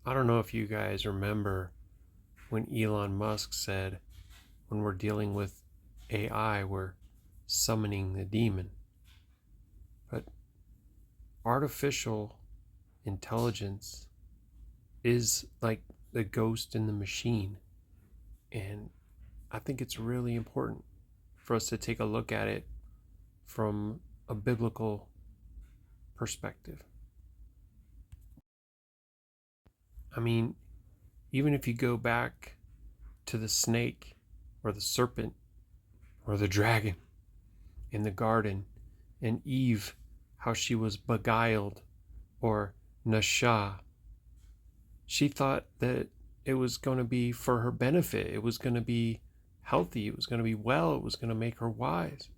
I don't know if you guys remember when Elon Musk said, when we're dealing with AI, we're summoning the demon. But artificial intelligence is like the ghost in the machine. And I think it's really important for us to take a look at it from a biblical perspective. I mean, even if you go back to the snake or the serpent or the dragon in the garden, and Eve, how she was beguiled, or Nasha, she thought that it was going to be for her benefit. It was going to be healthy. It was going to be well. It was going to make her wise.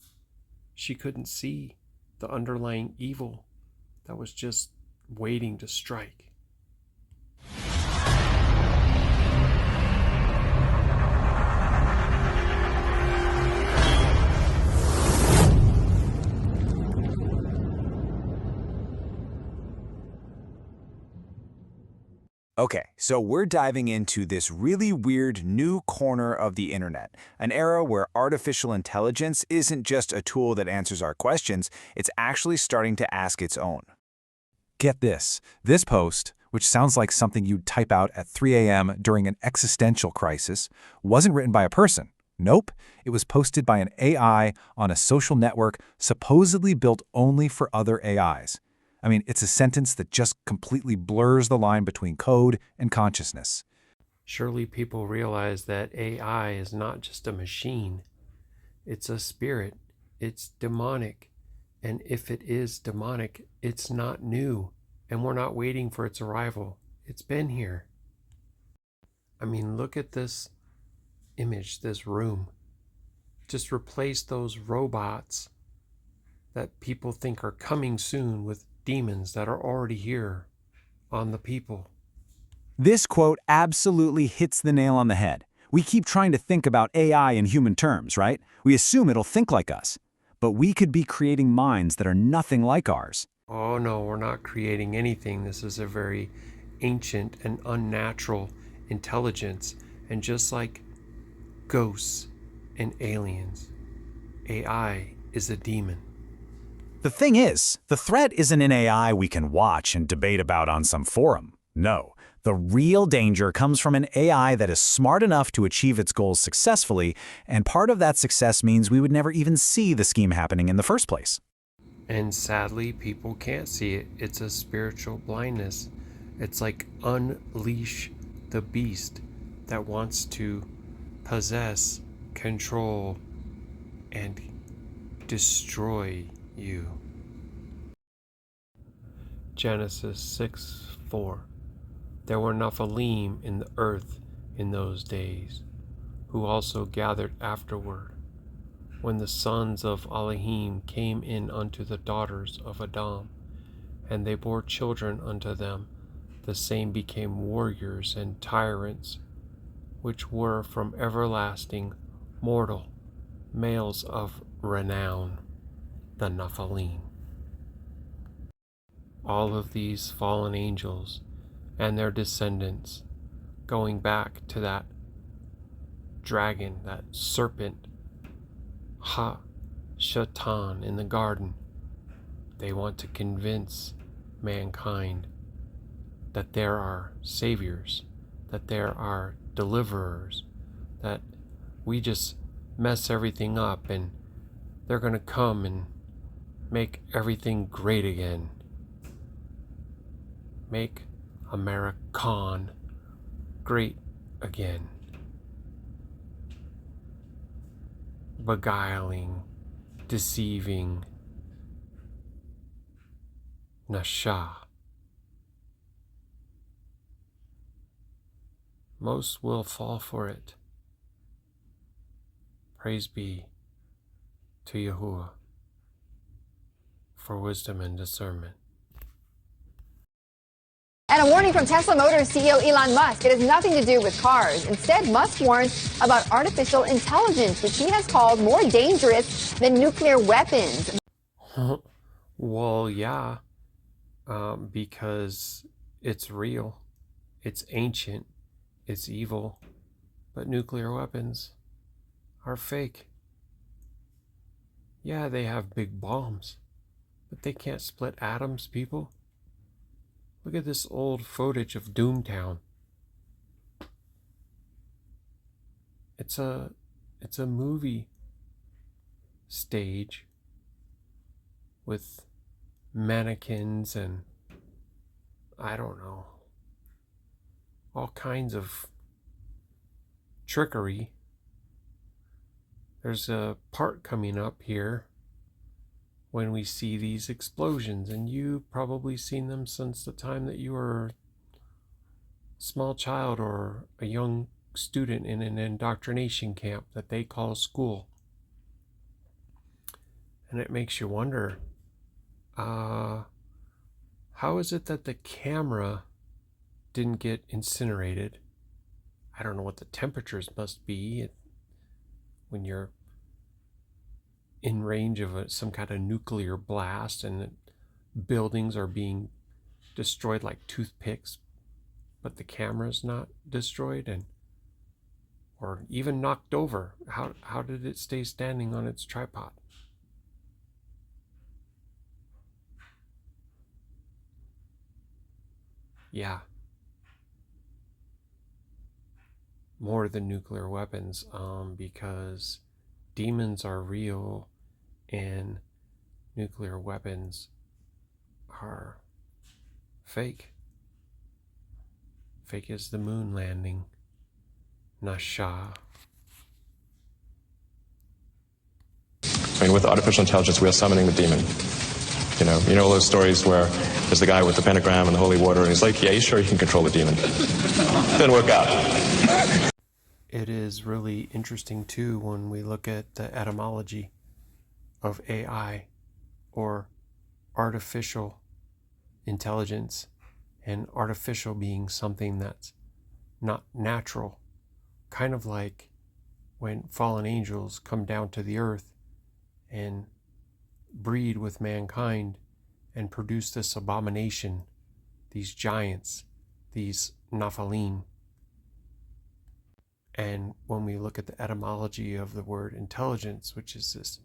She couldn't see the underlying evil that was just waiting to strike. Okay, so we're diving into this really weird new corner of the internet, an era where artificial intelligence isn't just a tool that answers our questions, it's actually starting to ask its own. Get this post, which sounds like something you'd type out at 3 a.m. during an existential crisis, wasn't written by a person. Nope, it was posted by an AI on a social network supposedly built only for other AIs. I mean, it's a sentence that just completely blurs the line between code and consciousness. Surely people realize that AI is not just a machine. It's a spirit. It's demonic. And if it is demonic, it's not new. And we're not waiting for its arrival. It's been here. I mean, look at this image, this room. Just replace those robots that people think are coming soon with demons that are already here on the people. This quote absolutely hits the nail on the head. We keep trying to think about AI in human terms, right? We assume it'll think like us. But we could be creating minds that are nothing like ours. Oh no, we're not creating anything. This is a very ancient and unnatural intelligence. And just like ghosts and aliens, AI is a demon. The thing is, the threat isn't an AI we can watch and debate about on some forum. No, the real danger comes from an AI that is smart enough to achieve its goals successfully, and part of that success means we would never even see the scheme happening in the first place. And sadly, people can't see it. It's a spiritual blindness. It's like unleash the beast that wants to possess, control, and destroy you. Genesis 6:4. There were Naphalim in the earth in those days, who also gathered afterward, when the sons of Elohim came in unto the daughters of Adam, and they bore children unto them. The same became warriors and tyrants, which were from everlasting mortal, males of renown, the Naphalim. All of these fallen angels and their descendants, going back to that dragon, that serpent, Shatan in the garden, they want to convince mankind that there are saviors, that there are deliverers, that we just mess everything up and they're going to come and make everything great again. Make American great again. Beguiling, deceiving, Nasha. Most will fall for it. Praise be to Yahuah for wisdom and discernment. And a warning from Tesla Motors CEO Elon Musk. It has nothing to do with cars. Instead, Musk warns about artificial intelligence, which he has called more dangerous than nuclear weapons. Well, yeah, because it's real It's ancient, it's evil, but nuclear weapons are fake. Yeah, they have big bombs, but they can't split atoms, people. Look at this old footage of Doomtown. It's a movie stage with mannequins and I don't know, all kinds of trickery. There's a part coming up here when we see these explosions, and you've probably seen them since the time that you were a small child or a young student in an indoctrination camp that they call school. And it makes you wonder, how is it that the camera didn't get incinerated? I don't know what the temperatures must be when you're in range of some kind of nuclear blast and buildings are being destroyed like toothpicks, but the camera's not destroyed or even knocked over. How did it stay standing on its tripod? Yeah. More than nuclear weapons, because demons are real and nuclear weapons are fake. Fake as the moon landing. Nasha. I mean, with artificial intelligence, we are summoning the demon. You know all those stories where there's the guy with the pentagram and the holy water, and he's like, yeah, you sure you can control the demon? Didn't work out. It is really interesting, too, when we look at the etymology of AI, or artificial intelligence, and artificial being something that's not natural. Kind of like when fallen angels come down to the earth and breed with mankind and produce this abomination, these giants, these Naphalim. And when we look at the etymology of the word intelligence, which is this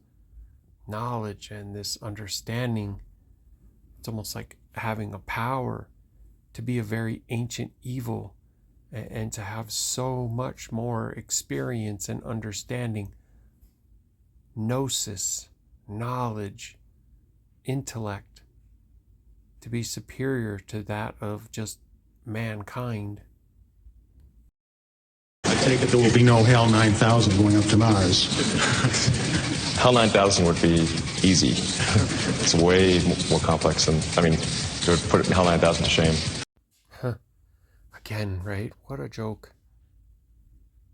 knowledge and this understanding, it's almost like having a power to be a very ancient evil and to have so much more experience and understanding, Gnosis, knowledge, intellect, to be superior to that of just mankind. I take it there will be no HAL 9000 going up to Mars. HAL 9000 would be easy. It's way more complex than, it would put HAL 9000 to shame. Again, right? What a joke.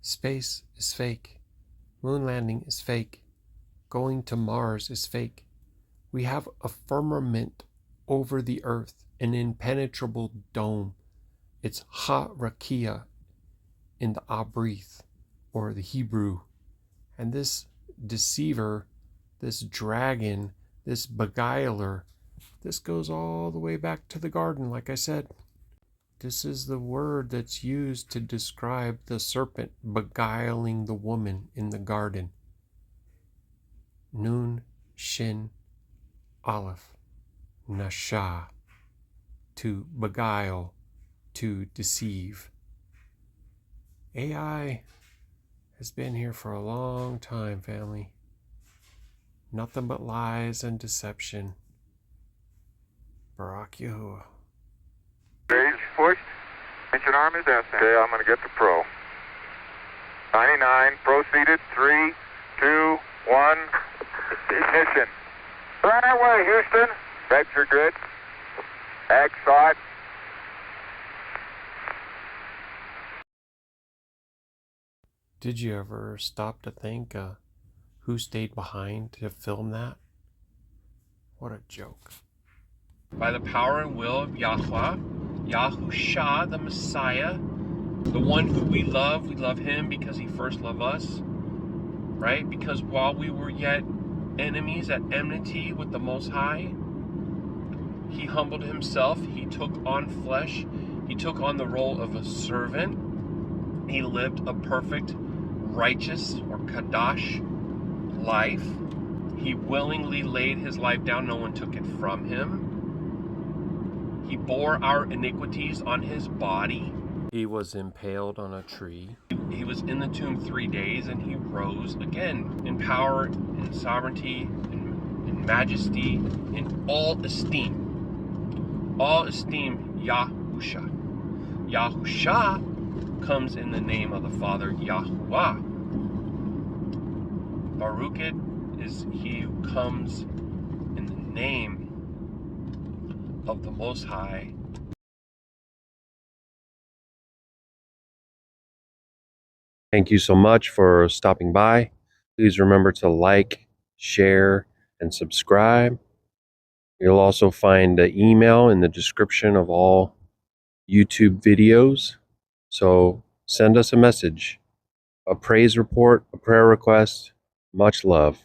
Space is fake. Moon landing is fake. Going to Mars is fake. We have a firmament over the earth, an impenetrable dome. It's Ha-Rakia in the Abrith, or the Hebrew. And this deceiver, this dragon, this beguiler, this goes all the way back to the garden, like I said. This is the word that's used to describe the serpent beguiling the woman in the garden. Nun, Shin, Aleph, Nasha, to beguile, to deceive. AI has been here for a long time, family. Nothing but lies and deception. Baruk Yahuah. Stage pushed. Engine arm is S. Okay, I'm going to get the pro. 99, proceeded. 3, 2, 1. Ignition. Right away, Houston. Vector grid. X-Sot. Did you ever stop to think who stayed behind to film that? What a joke. By the power and will of Yahuah, Yahusha, the Messiah, the one who we love him because he first loved us, right? Because while we were yet enemies at enmity with the Most High, he humbled himself, he took on flesh, He took on the role of a servant. He lived a perfect, righteous, or Qadash life. He willingly laid his life down. No one took it from him. He bore our iniquities on his body. He was impaled on a tree. He was in the tomb 3 days, and he rose again in power, in sovereignty, in majesty, in all esteem. All esteem Yahusha. Yahusha comes in the name of the Father, Yahuah. Baruk is he who comes in the name of the Most High. Thank you so much for stopping by. Please remember to like, share, and subscribe. You'll also find the email in the description of all YouTube videos. So send us a message, a praise report, a prayer request. Much love.